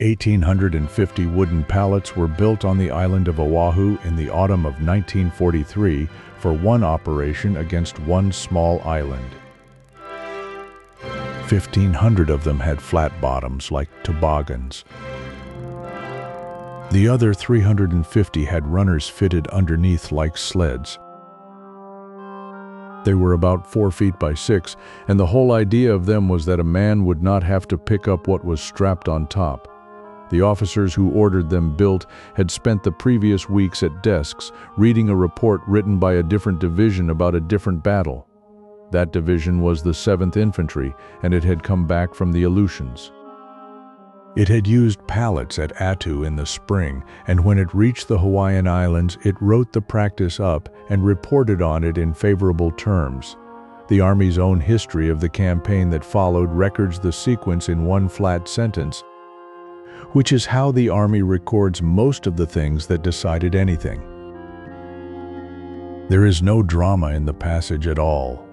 1,850 wooden pallets were built on the island of Oahu in the autumn of 1943 for one operation against one small island. 1,500 of them had flat bottoms like toboggans. The other 350 had runners fitted underneath like sleds. They were about 4 feet by 6, and the whole idea of them was that a man would not have to pick up what was strapped on top. The officers who ordered them built had spent the previous weeks at desks reading a report written by a different division about a different battle. That division was the 7th Infantry, and it had come back from the Aleutians. It had used pallets at Attu in the spring, and when it reached the Hawaiian Islands, it wrote the practice up and reported on it in favorable terms. The Army's own history of the campaign that followed records the sequence in one flat sentence, which is how the Army records most of the things that decided anything. There is no drama in the passage at all.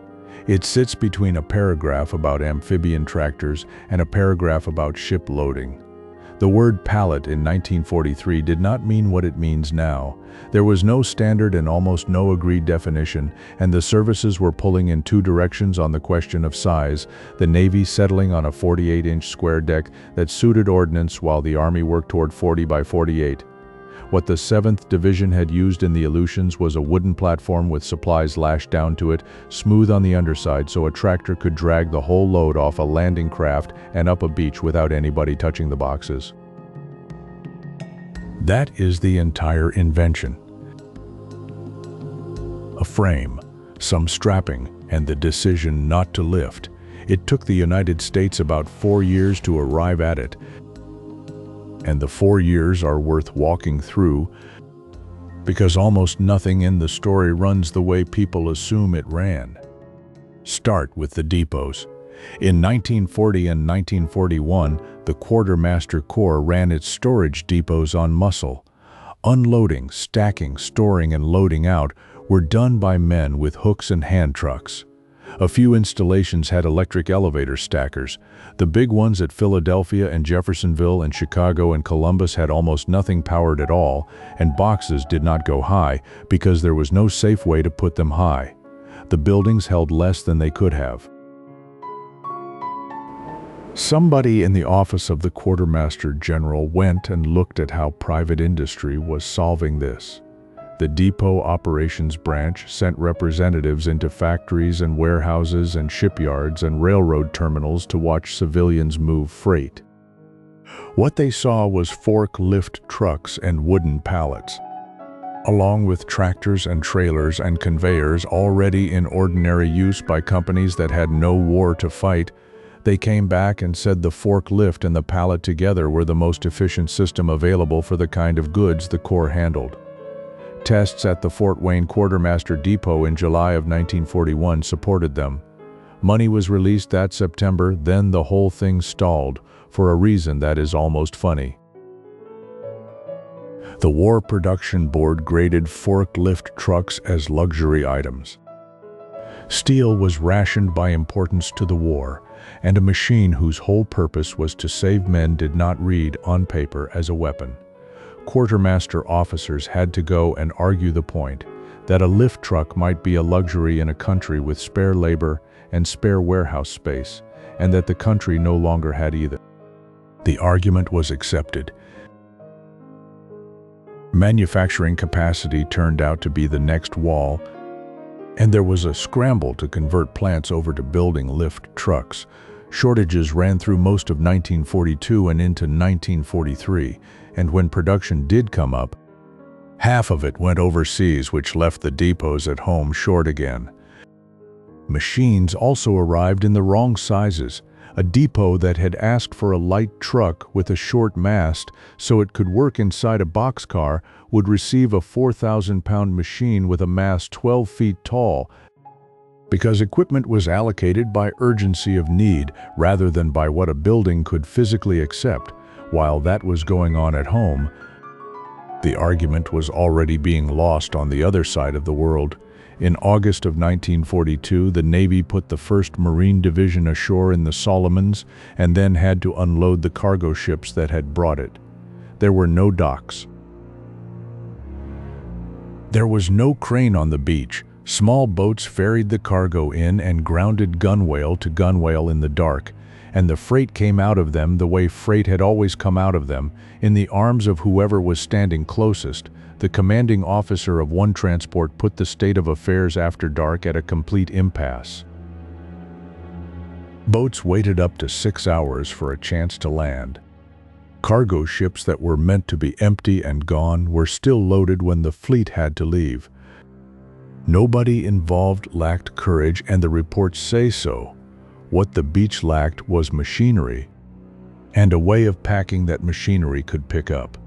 It sits between a paragraph about amphibian tractors and a paragraph about ship loading. The word pallet in 1943 did not mean what it means now. There was no standard and almost no agreed definition, and the services were pulling in two directions on the question of size, the Navy settling on a 48-inch square deck that suited Ordnance while the Army worked toward 40 by 48. What the 7th Division had used in the Aleutians was a wooden platform with supplies lashed down to it, smooth on the underside so a tractor could drag the whole load off a landing craft and up a beach without anybody touching the boxes. That is the entire invention. A frame, some strapping, and the decision not to lift. It took the United States about 4 years to arrive at it, and the 4 years are worth walking through because almost nothing in the story runs the way people assume it ran. Start with the depots. In 1940 and 1941, the Quartermaster Corps ran its storage depots on muscle. Unloading, stacking, storing, and loading out were done by men with hooks and hand trucks. A few installations had electric elevator stackers. The big ones at Philadelphia and Jeffersonville and Chicago and Columbus had almost nothing powered at all, and boxes did not go high because there was no safe way to put them high. The buildings held less than they could have. Somebody in the office of the Quartermaster General went and looked at how private industry was solving this. The Depot Operations Branch sent representatives into factories and warehouses and shipyards and railroad terminals to watch civilians move freight. What they saw was forklift trucks and wooden pallets, along with tractors and trailers and conveyors already in ordinary use by companies that had no war to fight. They came back and said the forklift and the pallet together were the most efficient system available for the kind of goods the Corps handled. Tests at the Fort Wayne Quartermaster Depot in July of 1941 supported them. Money was released that September, then the whole thing stalled, for a reason that is almost funny. The War Production Board graded forklift trucks as luxury items. Steel was rationed by importance to the war, and a machine whose whole purpose was to save men did not read on paper as a weapon. Quartermaster officers had to go and argue the point that a lift truck might be a luxury in a country with spare labor and spare warehouse space, and that the country no longer had either. The argument was accepted. Manufacturing capacity turned out to be the next wall, and there was a scramble to convert plants over to building lift trucks. Shortages ran through most of 1942 and into 1943, and when production did come up, half of it went overseas, which left the depots at home short again. Machines also arrived in the wrong sizes. A depot that had asked for a light truck with a short mast so it could work inside a boxcar would receive a 4,000-pound machine with a mast 12 feet tall, because equipment was allocated by urgency of need rather than by what a building could physically accept. While that was going on at home, the argument was already being lost on the other side of the world. In August of 1942, the Navy put the 1st Marine Division ashore in the Solomons and then had to unload the cargo ships that had brought it. There were no docks. There was no crane on the beach. Small boats ferried the cargo in and grounded gunwale to gunwale in the dark, and the freight came out of them the way freight had always come out of them, in the arms of whoever was standing closest. The commanding officer of one transport put the state of affairs after dark at a complete impasse. Boats waited up to 6 hours for a chance to land. Cargo ships that were meant to be empty and gone were still loaded when the fleet had to leave. Nobody involved lacked courage, and the reports say so. What the beach lacked was machinery, and a way of packing that machinery could pick up.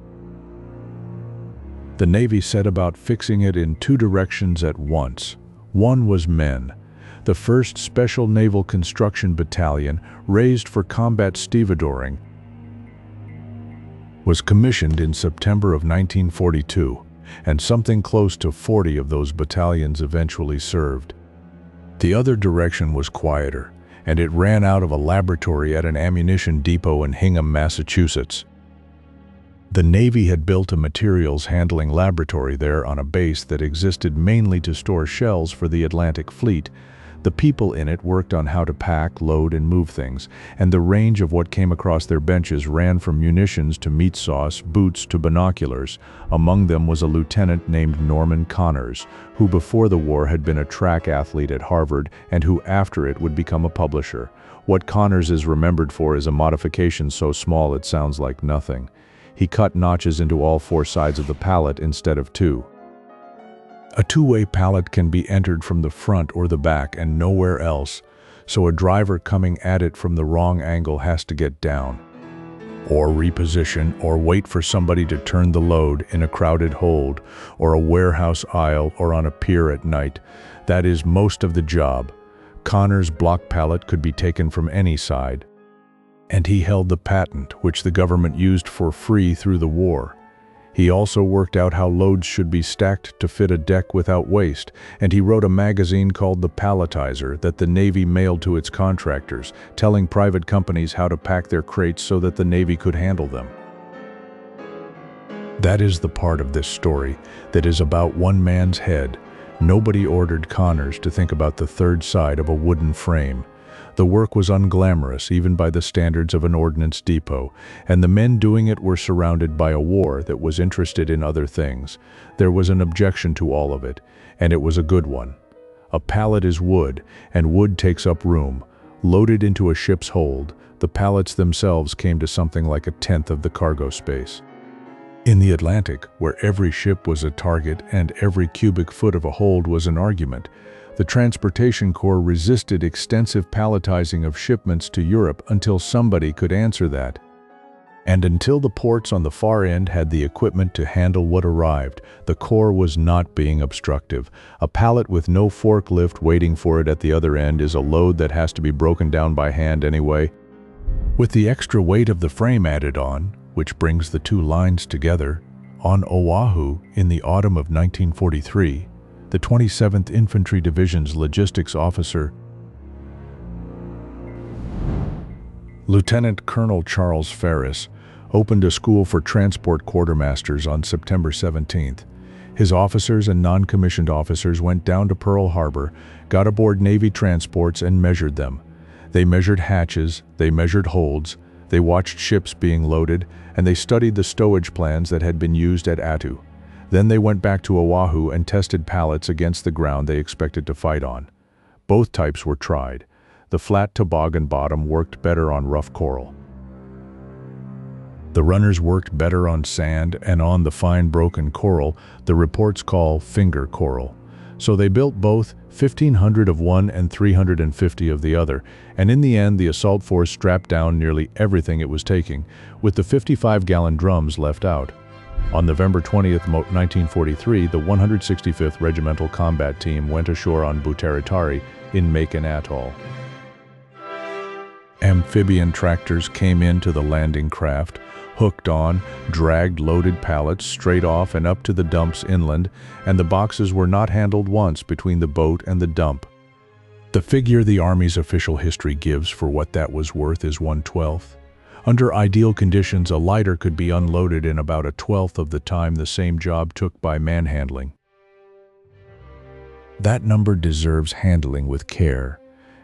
The Navy set about fixing it in 2 directions at once. One was men. The 1st Special Naval Construction Battalion, raised for combat stevedoring, was commissioned in September of 1942, and something close to 40 of those battalions eventually served. The other direction was quieter, and it ran out of a laboratory at an ammunition depot in Hingham, Massachusetts. The Navy had built a materials handling laboratory there on a base that existed mainly to store shells for the Atlantic Fleet. The people in it worked on how to pack, load, and move things, and the range of what came across their benches ran from munitions to meat sauce, boots to binoculars. Among them was a lieutenant named Norman Cahners, who before the war had been a track athlete at Harvard and who after it would become a publisher. What Cahners is remembered for is a modification so small it sounds like nothing. He cut notches into all 4 sides of the pallet instead of 2. A 2-way pallet can be entered from the front or the back and nowhere else, so a driver coming at it from the wrong angle has to get down, or reposition, or wait for somebody to turn the load in a crowded hold, or a warehouse aisle, or on a pier at night. That is most of the job. Cahners' block pallet could be taken from any side, and he held the patent, which the government used for free through the war. He also worked out how loads should be stacked to fit a deck without waste, and he wrote a magazine called The Palletizer that the Navy mailed to its contractors, telling private companies how to pack their crates so that the Navy could handle them. That is the part of this story that is about one man's head. Nobody ordered Cahners to think about the 3rd side of a wooden frame. The work was unglamorous even by the standards of an ordnance depot, and the men doing it were surrounded by a war that was interested in other things. There was an objection to all of it, and it was a good one. A pallet is wood, and wood takes up room. Loaded into a ship's hold, the pallets themselves came to something like 1/10 of the cargo space. In the Atlantic, where every ship was a target and every cubic foot of a hold was an argument, the Transportation Corps resisted extensive palletizing of shipments to Europe until somebody could answer that. And until the ports on the far end had the equipment to handle what arrived, the Corps was not being obstructive. A pallet with no forklift waiting for it at the other end is a load that has to be broken down by hand anyway. With the extra weight of the frame added on, which brings the 2 lines together, on Oahu in the autumn of 1943, the 27th Infantry Division's logistics officer, Lieutenant Colonel Charles Ferris, opened a school for transport quartermasters on September 17th. His officers and non-commissioned officers went down to Pearl Harbor, got aboard Navy transports and measured them. They measured hatches, they measured holds, they watched ships being loaded, and they studied the stowage plans that had been used at Attu. Then they went back to Oahu and tested pallets against the ground they expected to fight on. Both types were tried. The flat toboggan bottom worked better on rough coral. The runners worked better on sand, and on the fine broken coral, the reports call finger coral. So they built both, 1,500 of one and 350 of the other, and in the end the assault force strapped down nearly everything it was taking, with the 55-gallon drums left out. On November 20th, 1943, the 165th Regimental Combat Team went ashore on Butaritari in Makin atoll. Amphibian tractors came into the landing craft, hooked on, dragged loaded pallets straight off and up to the dumps inland, and the boxes were not handled once between the boat and the dump. The figure the Army's official history gives for what that was worth is 1/12. Under ideal conditions, a lighter could be unloaded in about 1/12 of the time the same job took by manhandling. That number deserves handling with care,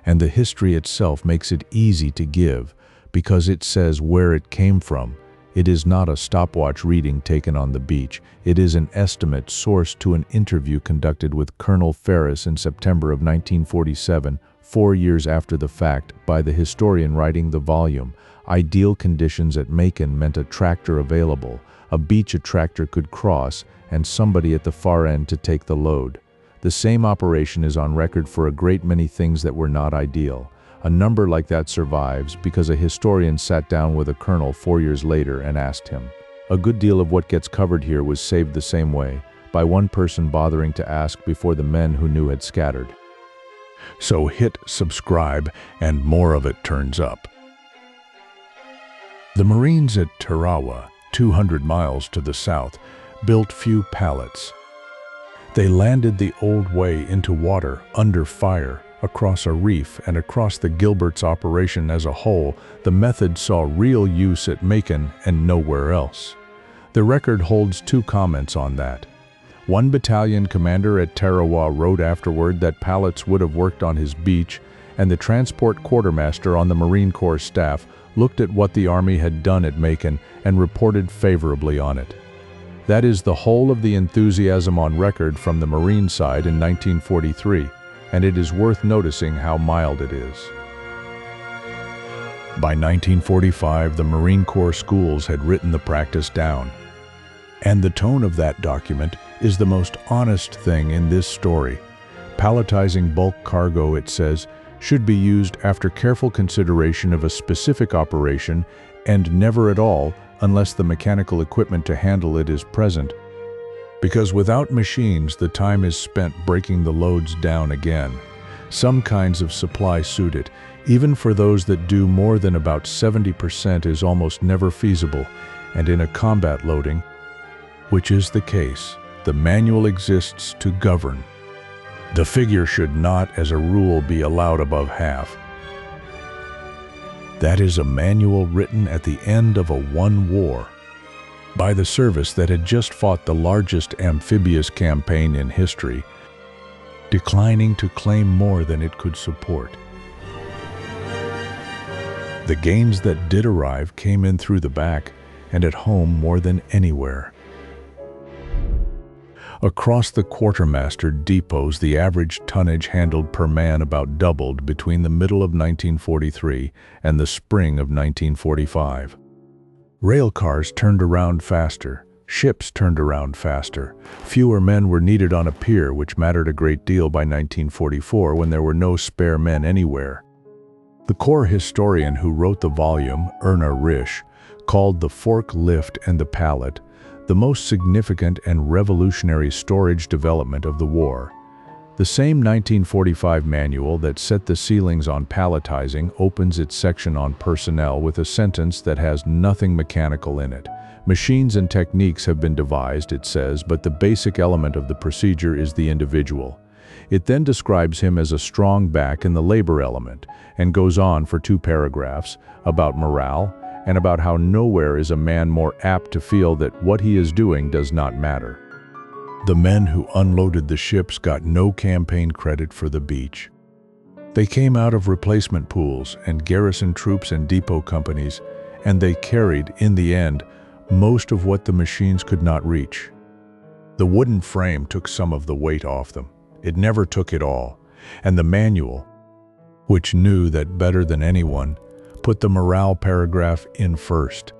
and the history itself makes it easy to give because it says where it came from. It is not a stopwatch reading taken on the beach. It is an estimate sourced to an interview conducted with Colonel Ferris in September of 1947, 4 years after the fact, by the historian writing the volume. Ideal conditions at Makin meant a tractor available, a beach a tractor could cross, and somebody at the far end to take the load. The same operation is on record for a great many things that were not ideal. A number like that survives because a historian sat down with a colonel 4 years later and asked him. A good deal of what gets covered here was saved the same way, by one person bothering to ask before the men who knew had scattered. So hit subscribe and more of it turns up. The Marines at Tarawa, 200 miles to the south, built few pallets. They landed the old way into water, under fire, across a reef, and across the Gilberts operation as a whole. The method saw real use at Makin and nowhere else. The record holds 2 comments on that. One battalion commander at Tarawa wrote afterward that pallets would have worked on his beach, and the transport quartermaster on the Marine Corps staff looked at what the Army had done at Makin and reported favorably on it. That is the whole of the enthusiasm on record from the Marine side in 1943, and it is worth noticing how mild it is. By 1945, the Marine Corps schools had written the practice down. And the tone of that document is the most honest thing in this story. Palletizing bulk cargo, it says, should be used after careful consideration of a specific operation and never at all unless the mechanical equipment to handle it is present. Because without machines, the time is spent breaking the loads down again. Some kinds of supply suit it. Even for those that do more than about 70% is almost never feasible, and in a combat loading, which is the case, the manual exists to govern. The figure should not, as a rule, be allowed above half. That is a manual written at the end of a won war by the service that had just fought the largest amphibious campaign in history, declining to claim more than it could support. The gains that did arrive came in through the back and at home more than anywhere. Across the quartermaster depots, the average tonnage handled per man about doubled between the middle of 1943 and the spring of 1945. Rail cars turned around faster, ships turned around faster. Fewer men were needed on a pier, which mattered a great deal by 1944 when there were no spare men anywhere. The Corps historian who wrote the volume, Erna Risch, called the fork lift and the pallet the most significant and revolutionary storage development of the war. The same 1945 manual that set the ceilings on palletizing opens its section on personnel with a sentence that has nothing mechanical in it. Machines and techniques have been devised, it says, but the basic element of the procedure is the individual. It then describes him as a strong back in the labor element, and goes on for 2 paragraphs about morale, and about how nowhere is a man more apt to feel that what he is doing does not matter. The men who unloaded the ships got no campaign credit for the beach. They came out of replacement pools and garrison troops and depot companies, and they carried, in the end, most of what the machines could not reach. The wooden frame took some of the weight off them. It never took it all, and the manual, which knew that better than anyone, put the morale paragraph in first.